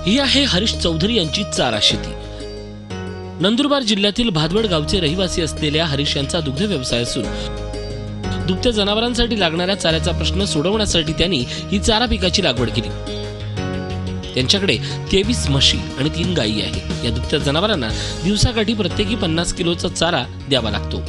ही आहे हरीश चौधरी यांची चारा शेती। नंदुरबार जिल्ह्यातील भादवड गावचे रहिवासी असलेल्या हरीश यांचा दुग्ध व्यवसाय असून दुभत्या जनावरांसाठी लागणाऱ्या चाऱ्याचा प्रश्न सोडवण्यासाठी त्यांनी ही चारा पिकाची लागवड केली। त्यांच्याकडे 23 म्हशी आणि 3 गायी आहेत। या दुभत्या जनावरांना दिवसाकाठी प्रत्येकी 50 किलोचा चारा द्यावा लागतो।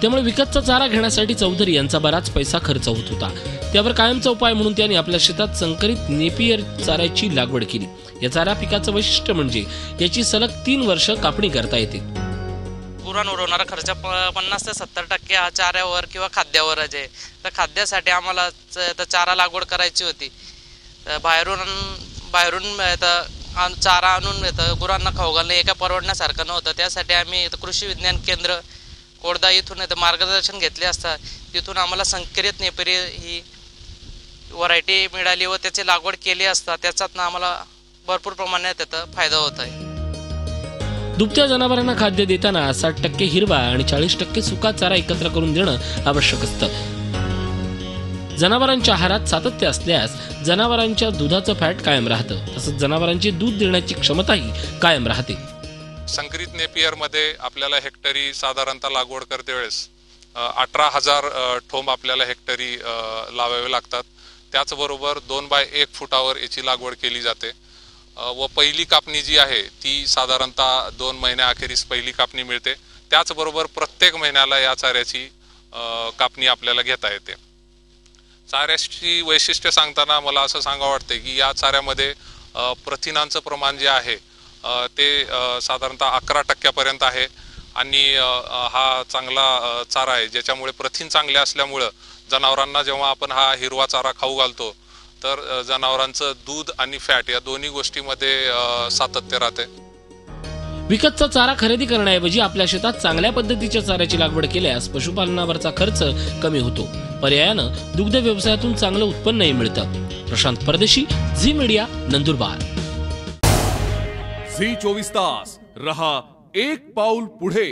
त्यामुळे विकतचा चारा घेण्यासाठी चौधरी यांचा बराच पैसा खर्च होत होता। त्यावर कायमचा उपाय म्हणून त्यांनी आपल्या शेतात संकरित नेपियर चाऱ्याची लागवड केली। या चारा पिकाचं वैशिष्ट्य म्हणजे याची सलग 3 वर्ष कापणी करता येते। पुराण उडवणारा खर्च 50 ते 70% हा चाऱ्यावर किंवा खाद्यावरच आहे। तर खाद्यासाठी आम्हाला चारा लागवड करायची होती। बाहेरून चारा आणून गुरांना खाऊ घालणं एका परवडण्यासारखं नव्हतं। त्यासाठी आम्ही कृषी विज्ञान केंद्र कोडदा इथून मार्गदर्शन घेतले असता तिथून आम्हाला संकरित नेपियर ही व्हरायटी मिळाली व त्याची लागवड केली असता त्याच्यातनं आम्हाला भरपूर प्रमाणात त्याचा फायदा होत आहे। दुभत्या जनावरांना खाद्य देताना 60% हिरवा आणि 40% सुका चारा एकत्र करून देणं आवश्यक असतं। जनावरांच्या आहारात सातत्य असल्यास जनावरांच्या दुधाचं फॅट कायम राहतं, तसंच जनावरांची दूध देण्याची क्षमताही कायम राहते। संकरित नेपियर मध्ये आपल्याला हेक्टरी साधारणतः लागवड करते वेळेस 18,000 ठोंब आपल्याला हेक्टरी लावावे लागतात। त्याचबरोबर 2x1 फुटावर याची लागवड केली जाते व पहिली कापणी जी आहे ती साधारणतः 2 महिन्याअखेरीस पहिली कापणी मिळते। त्याचबरोबर प्रत्येक महिन्याला या चाऱ्याची कापणी आपल्याला घेता येते। चाऱ्याची वैशिष्ट्य सांगताना मला असं सांगावं वाटते की या चाऱ्यामध्ये प्रथिनांचं प्रमाण जे आहे ते साधारणतः 11% पर्यंत आहे आणि हा चांगला चारा आहे ज्याच्यामुळे प्रथिन चांगले असल्यामुळे जनावरांना जेव्हा आपण हा हिरवा चारा खाऊ घालतो तर जनावरांचं दूध आणि फॅट या दोन्ही गोष्टींमध्ये सातत्य राहते। विकतचा चारा खरेदी करण्याऐवजी आपल्या शेतात चांगल्या पद्धतीच्या चाऱ्याची लागवड केल्यास पशुपालनावरचा खर्च कमी होतो। पर्यायानं दुग्ध व्यवसायातून चांगलं उत्पन्नही मिळतं। प्रशांत परदेशी, झी मीडिया, नंदुरबार। झी 24 तास रहा एक पाऊल पुढे।